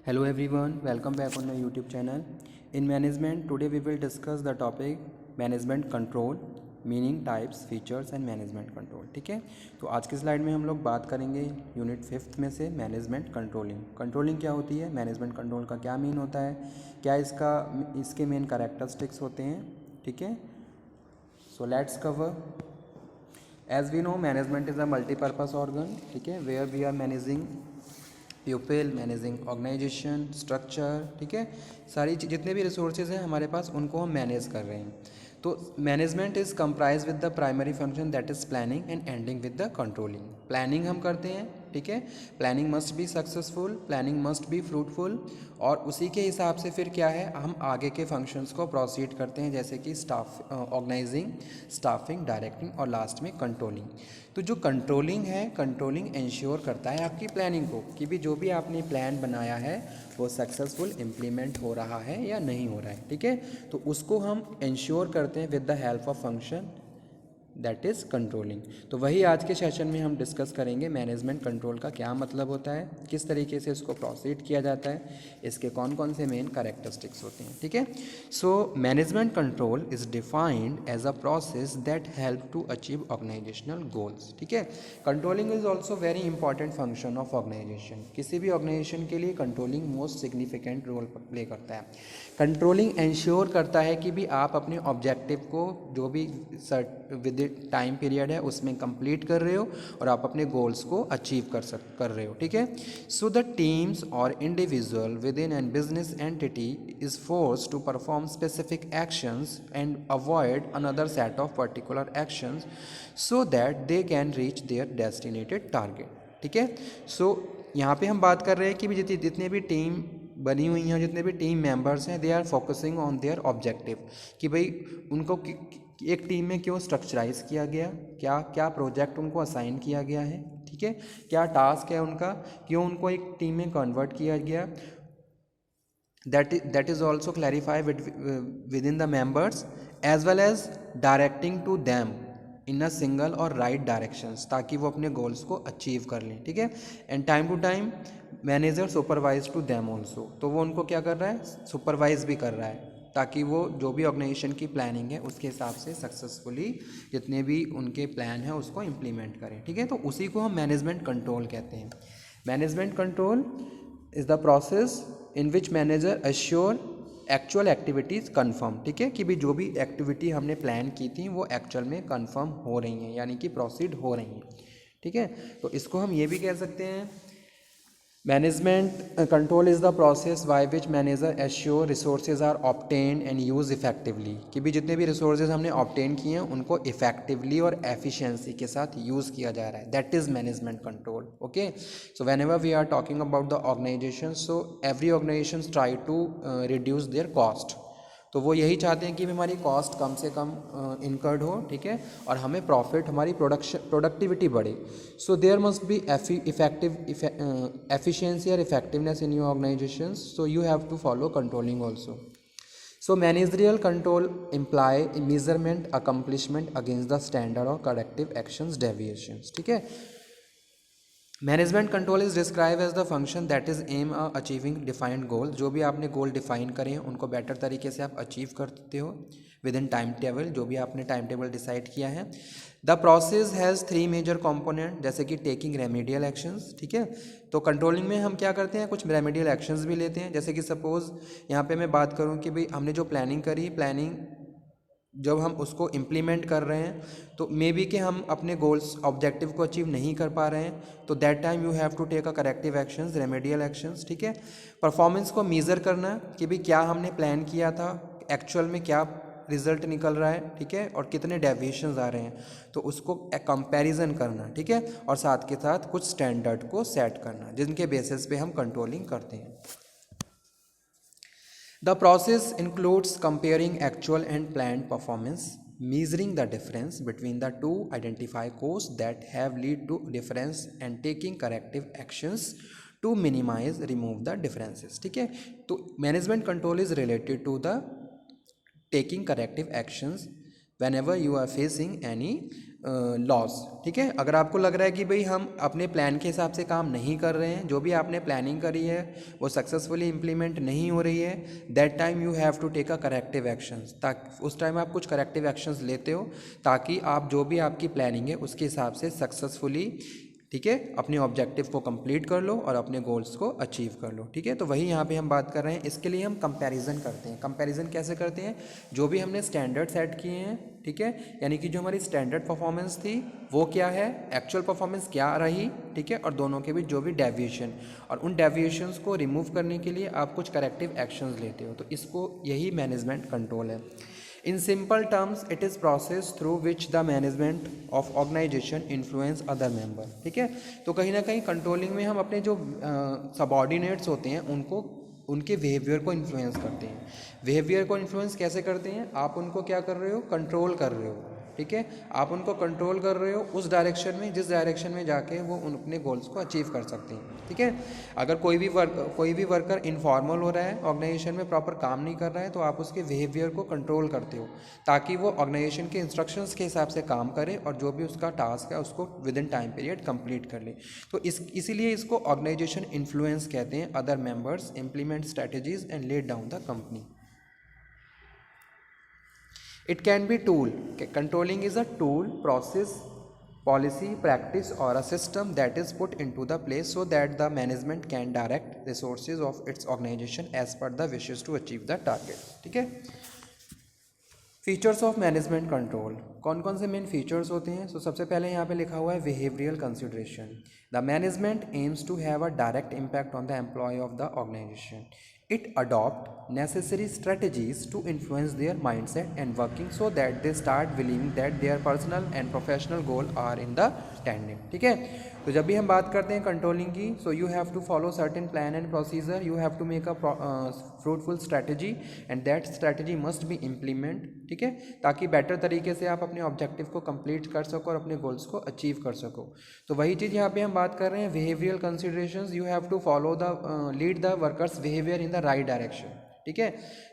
Hello everyone, welcome back on my YouTube channel. In management, today we will discuss the topic management control, meaning types features and management control. ठीक है, तो आज के slide में हम लोग बात करेंगे यूनिट 5 में से मैनेजमेंट कंट्रोलिंग. कंट्रोलिंग क्या होती है, मैनेजमेंट कंट्रोल का क्या मीन होता है, क्या इसके मेन कैरेक्टरिस्टिक्स होते हैं. ठीक है, so let's cover. As we know management is a multipurpose organ. ठीक है, where we are managing people, managing organisation structure. ठीक है, सारी जितने भी रिसोर्सेज हैं हमारे पास उनको हम मैनेज कर रहे हैं. तो management is comprise with the primary function that is planning and ending with the controlling. Planning हम करते हैं. ठीक है, planning must be successful, planning must be fruitful, और उसी के हिसाब से फिर क्या है, हम आगे के फंक्शंस को प्रोसीड करते हैं, जैसे कि स्टाफ ऑर्गेनाइजिंग, स्टाफिंग, डायरेक्टिंग और लास्ट में कंट्रोलिंग. तो जो कंट्रोलिंग है, कंट्रोलिंग इंश्योर करता है आपकी प्लानिंग को कि भी जो भी आपने प्लान बनाया है वो सक्सेसफुल इम्प्लीमेंट हो रहा है या नहीं हो रहा है. ठीक है, तो उसको हम इंश्योर करते हैं with the help of function that is controlling. तो वही आज के सेशन में हम डिस्कस करेंगे. मैनेजमेंट कंट्रोल का क्या मतलब होता है, किस तरीके से इसको प्रोसीड किया जाता है, इसके कौन कौन से मेन कैरेक्टरिस्टिक्स होते हैं. ठीक है, so management control is defined as a process that help to achieve organisational goals. ठीक है, controlling is also very important function of organisation. किसी भी ऑर्गेनाइजेशन के लिए controlling most significant role play करता है. कंट्रोलिंग इंश्योर करता है कि भी आप अपने ऑब्जेक्टिव को जो भी विद टाइम पीरियड है उसमें कंप्लीट कर रहे हो और आप अपने गोल्स को अचीव कर रहे हो. ठीक है, सो द टीम्स और individual within an business entity is force to perform specific actions and avoid another set of particular actions so that they can reach their destinated target. ठीक है, सो यहाँ पे हम बात कर रहे हैं कि भी जितने भी टीम बनी हुई हैं, जितने भी टीम मेंबर्स हैं, they are focusing on their objective कि भाई उनको एक टीम में क्यों स्ट्रक्चराइज किया गया, क्या क्या प्रोजेक्ट उनको असाइन किया गया है. ठीक है, क्या टास्क है उनका, क्यों उनको एक टीम में कन्वर्ट किया गया. that is also clarify within the members as well as directing to them in a single और राइट डायरेक्शंस ताकि वो अपने गोल्स को अचीव कर लें. ठीक है, and time to time manager supervise to them also. तो वो उनको क्या कर रहा है, सुपरवाइज भी कर रहा है ताकि वो जो भी ऑर्गेनाइजेशन की प्लानिंग है उसके हिसाब से सक्सेसफुली जितने भी उनके प्लान हैं उसको इम्प्लीमेंट करें. ठीक है, तो उसी को हम मैनेजमेंट कंट्रोल कहते हैं. Management control is the process in which manager assure actual activities confirm. ठीक है, कि भी जो भी एक्टिविटी हमने प्लान की थी वो एक्चुअल में कन्फर्म हो रही हैं, यानी कि प्रोसीड हो रही हैं. ठीक है, तो इसको हम ये भी कह सकते हैं management control is the process by which manager assure resources are obtain and use effectively. कि भी जितने भी रिसोर्सेज हमने ऑब्टेन किए हैं उनको इफेक्टिवली और एफिशिएंसी के साथ यूज़ किया जा रहा है. That is management control. Okay, so whenever we are talking about the organisation, so every organisation try to reduce their cost. तो वो यही चाहते हैं कि हमारी कॉस्ट कम से कम इनकर्ड हो. ठीक है, और हमें प्रॉफिट, हमारी प्रोडक्टिविटी बढ़े. So there must be effective efficiency or effectiveness in your organization, so you have to follow controlling also. So managerial control imply measurement accomplishment against the standard or corrective actions deviations. ठीक है, management control is describe as the function that is aim achieving defined goal. जो भी आपने गोल define करे हैं उनको better तरीके से आप अचीव करते हो विद इन टाइम टेबल, जो भी आपने टाइम टेबल डिसाइड किया है. The process has 3 major component, जैसे कि टेकिंग रेमेडियल एक्शंस. ठीक है, तो कंट्रोलिंग में हम क्या करते हैं, कुछ रेमेडियल एक्शंस भी लेते हैं. जैसे कि सपोज यहाँ पे मैं बात करूँ कि भाई हमने जो प्लानिंग करी, प्लानिंग जब हम उसको इम्प्लीमेंट कर रहे हैं तो मे बी कि हम अपने गोल्स ऑब्जेक्टिव को अचीव नहीं कर पा रहे हैं, तो that time you have to take a corrective actions, remedial actions. ठीक है, परफॉर्मेंस को मीज़र करना कि भाई क्या हमने प्लान किया था, एक्चुअल में क्या रिजल्ट निकल रहा है. ठीक है, और कितने डेविएशंस आ रहे हैं, तो उसको कंपैरिजन करना. ठीक है, और साथ के साथ कुछ स्टैंडर्ड को सेट करना जिनके बेसिस पे हम कंट्रोलिंग करते हैं. The process includes comparing actual and planned performance, measuring the difference between the two, identify costs that have lead to difference and taking corrective actions to minimize, remove the differences. ठीक है, तो management control is related to the taking corrective actions whenever you are facing any loss. ठीक है, अगर आपको लग रहा है कि भाई हम अपने प्लान के हिसाब से काम नहीं कर रहे हैं, जो भी आपने प्लानिंग करी है वो सक्सेसफुली इम्प्लीमेंट नहीं हो रही है, that time you have to take a corrective actions. ताकि उस टाइम आप कुछ करेक्टिव एक्शंस लेते हो ताकि आप जो भी आपकी प्लानिंग है उसके हिसाब से सक्सेसफुली, ठीक है, अपने ऑब्जेक्टिव को कंप्लीट कर लो और अपने गोल्स को अचीव कर लो। ठीक है, तो वही यहाँ पे हम बात कर रहे हैं। इसके लिए हम कंपैरिजन करते हैं। कंपैरिजन कैसे करते हैं? जो भी हमने स्टैंडर्ड सेट किए हैं, ठीक है, यानी कि जो हमारी स्टैंडर्ड परफॉर्मेंस थी वो क्या है, एक्चुअल परफॉर्मेंस क्या रही, ठीक है, और दोनों के बीच जो भी डेविएशन, और उन डेविएशंस को रिमूव करने के लिए आप कुछ करेक्टिव एक्शंस लेते हो। तो इसको यही मैनेजमेंट कंट्रोल है। In simple terms, it is process through which the management of organization influence other member। ठीक है, तो कहीं ना कहीं कंट्रोलिंग में हम अपने जो सबऑर्डिनेट्स होते हैं उनको, उनके बिहेवियर को इन्फ्लुएंस करते हैं। बिहेवियर को इन्फ्लुएंस कैसे करते हैं? आप उनको क्या कर रहे हो, कंट्रोल कर रहे हो। ठीक है, आप उनको कंट्रोल कर रहे हो उस डायरेक्शन में जिस डायरेक्शन में जाके वो अपने गोल्स को अचीव कर सकते हैं। ठीक है, अगर कोई भी वर्कर इनफॉर्मल हो रहा है, ऑर्गेनाइजेशन में प्रॉपर काम नहीं कर रहा है, तो आप उसके बिहेवियर को कंट्रोल करते हो ताकि वो ऑर्गेनाइजेशन के इंस्ट्रक्शंस के हिसाब से काम करे और जो भी उसका टास्क है उसको with in time period complete कर ले। तो इसीलिए इसको ऑर्गेनाइजेशन इन्फ्लुएंस कहते हैं। Other members implement strategies and laid down the company. It can be tool. Controlling is a tool, process, policy, practice or a system that is put into the place so that the management can direct resources of its organization as per the wishes to achieve the target। ठीक है, features of management control. कौन कौन से main features होते हैं? तो सबसे पहले यहाँ पे लिखा हुआ है behavioural consideration. The management aims to have a direct impact on the employ of the organisation. It adopt necessary strategies to influence their mindset and working so that they start believing that their personal and professional goal are in the tandem। ठीक है, तो जब भी हम बात करते हैं controlling की, so you have to follow certain plan and procedure, you have to make a fruitful strategy and that strategy must be implement. ठीक है, ताकि बेटर तरीके से आप अपने ऑब्जेक्टिव को कंप्लीट कर सको और अपने गोल्स को अचीव कर सको। तो वही चीज़ यहाँ पे हम बात कर रहे हैं, behavioural considerations. You have to follow the lead the workers behaviour in the right direction. ठीक है,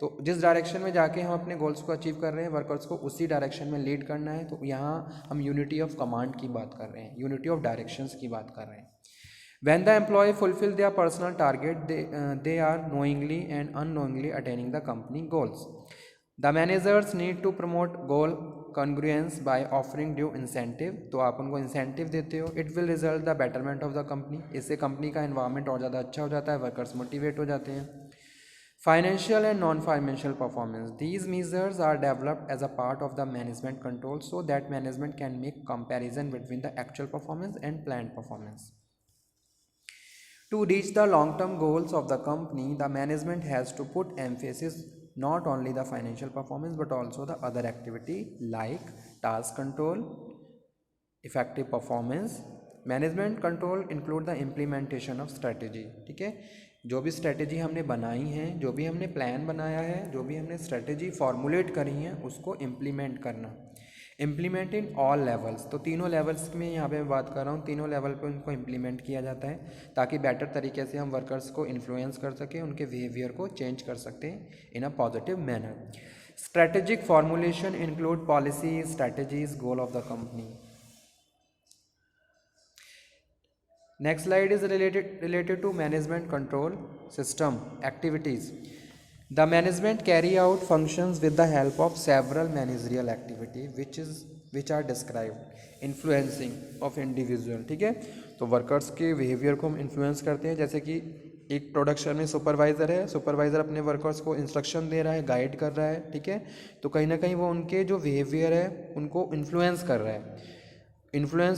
तो जिस डायरेक्शन में जाके हम अपने गोल्स को अचीव कर रहे हैं, वर्कर्स को उसी डायरेक्शन में लीड करना है। तो यहाँ हम यूनिटी ऑफ कमांड की बात कर रहे हैं, यूनिटी ऑफ डायरेक्शंस की बात कर रहे हैं। When the employee fulfill their personal target, they are knowingly and unknowingly attaining the company goals। The managers need to promote goal congruence by offering due incentive। तो आप उनको इंसेंटिव देते हो। It will result the betterment of the company। इससे company का environment और ज़्यादा अच्छा हो जाता है, वर्कर्स मोटिवेट हो जाते हैं। Financial and non-financial performance। These measures are developed as a part of the management control so that management can make comparison between the actual performance and planned performance। To reach the long-term goals of the company, the management has to put emphasis not only the financial performance but also the other activity like task control, effective performance। Management control include the implementation of strategy. ठीक है, जो भी strategy हमने बनाई है, जो भी हमने प्लान बनाया है, जो भी हमने स्ट्रेटेजी फॉर्मुलेट करी है, उसको इम्प्लीमेंट करना। Implement in all levels. तो तीनों लेवल्स में यहाँ पे मैं बात कर रहा हूँ, तीनों लेवल पे उनको इम्प्लीमेंट किया जाता है ताकि बेटर तरीके से हम वर्कर्स को इन्फ्लुएंस कर सकें, उनके बिहेवियर को चेंज कर सकते हैं in a positive manner. Strategic formulation include policy, strategies, goal of the company. Next slide is related to management control system activities। The management carry out functions with the help of several managerial activity which are described influencing of individual। ठीक है, तो workers के behaviour को हम influence करते हैं। जैसे कि एक प्रोडक्शन में सुपरवाइज़र है, सुपरवाइज़र अपने वर्कर्स को इंस्ट्रक्शन दे रहा है, गाइड कर रहा है। ठीक है, तो कहीं ना कहीं वो उनके जो बिहेवियर है उनको इन्फ्लुएंस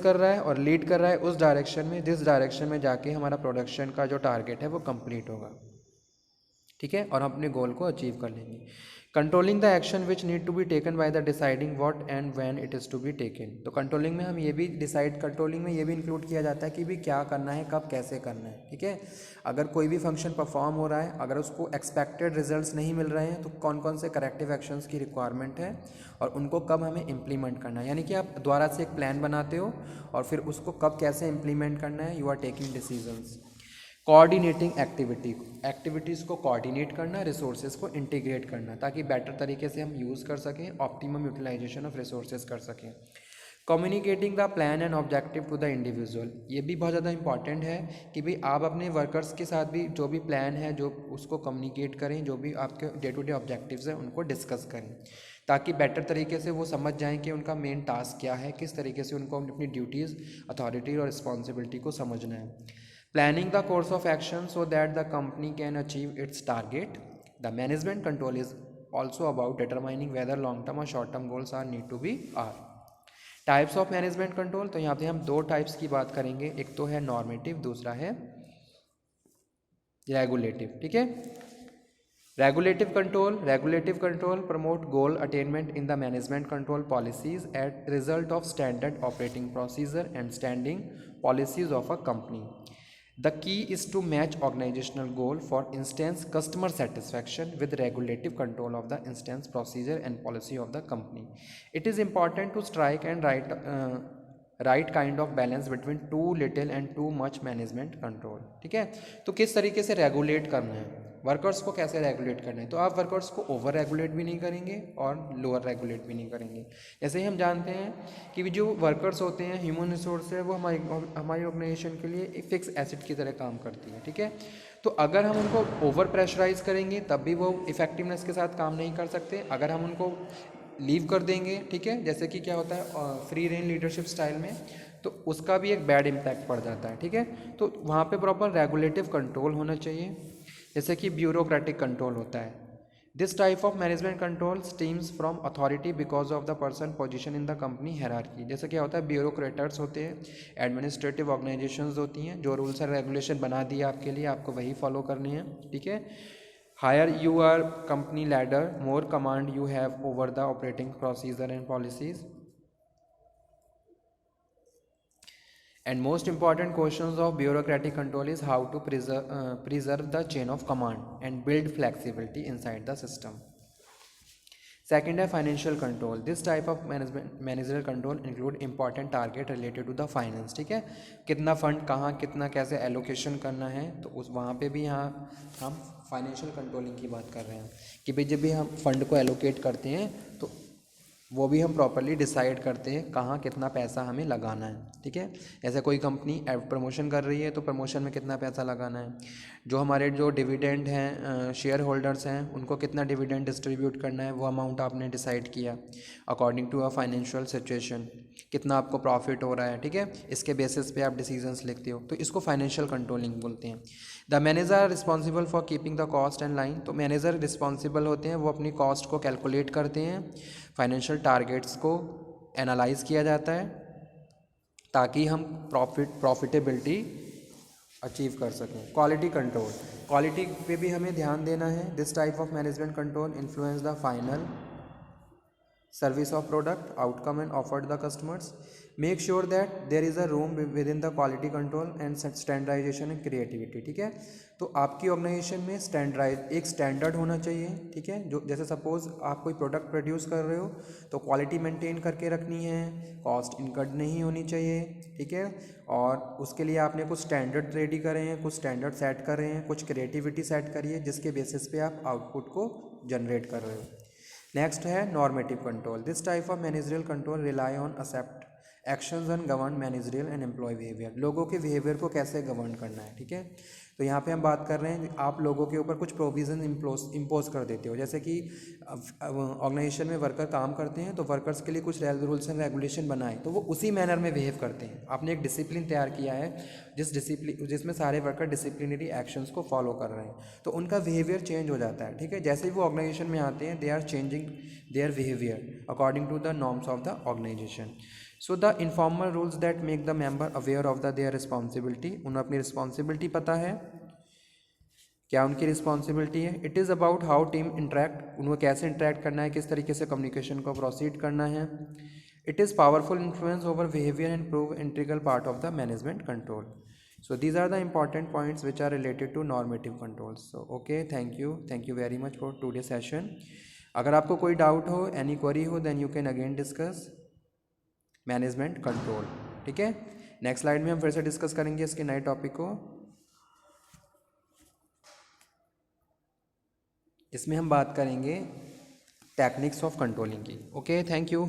कर रहा है और लीड कर रहा है उस डायरेक्शन में जिस डायरेक्शन में जाके हमारा प्रोडक्शन का जो टारगेट है वो कंप्लीट होगा। ठीक है, और हम अपने गोल को अचीव कर लेंगे। Controlling the action which need to be taken by the deciding what and when it is to be taken. तो कंट्रोलिंग में हम ये भी कंट्रोलिंग में ये भी इंक्लूड किया जाता है कि भी क्या करना है, कब कैसे करना है। ठीक है, अगर कोई भी फंक्शन परफॉर्म हो रहा है, अगर उसको एक्सपेक्टेड रिजल्ट्स नहीं मिल रहे हैं, तो कौन कौन से करेक्टिव एक्शंस की रिक्वायरमेंट है और उनको कब हमें इम्प्लीमेंट करना है। यानी कि आप दोबारा से एक प्लान बनाते हो और फिर उसको कब कैसे इम्प्लीमेंट करना है, you are taking decisions. Coordinating activities को कोऑर्डिनेट करना, रिसोर्सेज को इंटीग्रेट करना ताकि बेटर तरीके से हम यूज़ कर सकें, ऑप्टिमम यूटिलाइजेशन ऑफ रिसोर्सेज कर सकें। Communicating the plan and objective to the individual, ये भी बहुत ज़्यादा इंपॉर्टेंट है कि भाई आप अपने वर्कर्स के साथ भी जो भी प्लान है जो उसको कम्युनिकेट करें, जो भी आपके डे टू डे ऑब्जेक्टिव्स हैं उनको डिस्कस करें, ताकि बेटर तरीके से वो समझ जाएं कि उनका मेन टास्क क्या है, किस तरीके से उनको अपनी ड्यूटीज़, अथॉरिटी और रिस्पॉन्सिबिलिटी को समझना है। Planning the course of action so that the company can achieve its target. The management control is also about determining whether long term और short term goals are need to be are. Types of management control, तो यहाँ पे हम दो types की बात करेंगे, एक तो है नॉर्मेटिव, दूसरा है रेगुलेटिव। ठीक है, regulative control promote goal attainment in the management control policies at result of standard operating procedure and standing policies of a company. The key is to match organizational goal, for instance customer satisfaction, with regulative control of the instance procedure and policy of the company. It is important to strike and right kind of balance between too little and too much management control. ठीक है, तो किस तरीके से regulate करना है workers को, कैसे रेगुलेट करना है, तो आप वर्कर्स को ओवर रेगुलेट भी नहीं करेंगे और लोअर रेगुलेट भी नहीं करेंगे। जैसे ही हम जानते हैं कि जो वर्कर्स होते हैं, ह्यूमन रिसोर्स है, वो हमारी ऑर्गेनाइजेशन के लिए एक फिक्स एसेट की तरह काम करती है। ठीक है, तो अगर हम उनको ओवर प्रेशराइज करेंगे तब भी वो इफेक्टिवनेस के साथ काम नहीं कर सकते। अगर हम उनको लीव कर देंगे, ठीक है, जैसे कि क्या होता है फ्री रेन लीडरशिप स्टाइल में, तो उसका भी एक बैड इम्पैक्ट पड़ जाता है। ठीक है, तो वहाँ पे प्रॉपर रेगुलेटिव कंट्रोल होना चाहिए, जैसे कि ब्यूरोक्रेटिक कंट्रोल होता है। This type of management control stems from authority because of the person position in the company hierarchy. जैसे क्या होता है, ब्यूरोक्रेटर्स होते हैं, एडमिनिस्ट्रेटिव ऑर्गेनाइजेशंस होती हैं, जो रूल्स एंड रेगुलेशन बना दिए आपके लिए, आपको वही फॉलो करनी है। ठीक है, higher you are company ladder, more command you have over the operating procedure and policies. And most important questions of bureaucratic control is how to preserve the chain of command and build flexibility inside the system. Second है financial control. This type of managerial control include important target related to the finance. ठीक है, कितना fund कहाँ कितना कैसे allocation करना है, तो उस वहाँ पे भी यहाँ हम फाइनेंशियल कंट्रोलिंग की बात कर रहे हैं कि भाई जब भी हम फंड को एलोकेट करते हैं तो वो भी हम प्रॉपरली डिसाइड करते हैं कहाँ कितना पैसा हमें लगाना है। ठीक है, जैसे कोई कंपनी प्रमोशन कर रही है तो प्रमोशन में कितना पैसा लगाना है, जो हमारे जो डिविडेंड हैं, शेयर होल्डर्स हैं, उनको कितना डिविडेंड डिस्ट्रीब्यूट करना है, वो अमाउंट आपने डिसाइड किया according to a financial situation, कितना आपको प्रॉफिट हो रहा है। ठीक है, इसके बेसिस पे आप डिसीजंस लेते हो, तो इसको फाइनेंशियल कंट्रोलिंग बोलते हैं। The manager are responsible for keeping the cost and line. तो मैनेजर रिस्पॉन्सिबल होते हैं, वो अपनी कॉस्ट को कैलकुलेट करते हैं, फाइनेंशियल टारगेट्स को एनालाइज किया जाता है ताकि हम प्रॉफिटेबिलिटी अचीव कर सकें। क्वालिटी कंट्रोल, क्वालिटी पे भी हमें ध्यान देना है। This type of management control influence the final service of product outcome and offered the customers. Make sure that there is a room within the quality control and standardization and creativity. ठीक है, तो आपकी organisation में एक standard होना चाहिए। ठीक है, जो जैसे सपोज आप कोई प्रोडक्ट प्रोड्यूस कर रहे हो तो क्वालिटी मेंटेन करके रखनी है, कॉस्ट इनकर्ड नहीं होनी चाहिए। ठीक है, और उसके लिए आपने कुछ स्टैंडर्ड रेडी करे हैं, कुछ स्टैंडर्ड सेट कर रहे हैं, कुछ क्रिएटिविटी सेट करी है, जिसके बेसिस पे आप आउटपुट को जनरेट कर रहे हो। नेक्स्ट है normative control. This type of managerial control rely on accept actions and govern managerial and employ behaviour. लोगों के बिहेवियर को कैसे गवर्न करना है। ठीक है, तो यहाँ पे हम बात कर रहे हैं आप लोगों के ऊपर कुछ प्रोविज़न इम्पोज कर देते हो, जैसे कि ऑर्गेनाइजेशन में वर्कर काम करते हैं तो वर्कर्स के लिए कुछ रूल्स एंड रेगुलेशन बनाए तो वो उसी मैनर में बिहेव करते हैं। आपने एक डिसिप्लिन तैयार किया है जिसमें सारे वर्कर डिसिप्लिनरी एक्शंस को फॉलो कर रहे हैं, तो उनका बिहेवियर चेंज हो जाता है। ठीक है, जैसे ही वो ऑर्गेनाइजेशन में आते हैं they are changing their behaviour according to the norms of the organisation. So the informal rules that make the member aware of the their responsibility. उन्हें अपनी रिस्पॉन्सिबिलिटी पता है, क्या उनकी रिस्पॉन्सिबिलिटी है। It is about how team interact, उनको कैसे interact करना है, किस तरीके से कम्युनिकेशन को प्रोसीड करना है। It is powerful influence over behaviour and prove integral part of the management control. So these are the important points which are related to normative controls. So okay, thank you very much for today's session. अगर आपको कोई doubt हो, any query हो, then you can again discuss management control. ठीक है, next slide में हम फिर से डिस्कस करेंगे इसके नए टॉपिक को। इसमें हम बात करेंगे टेक्निक्स ऑफ कंट्रोलिंग की। Okay, thank you.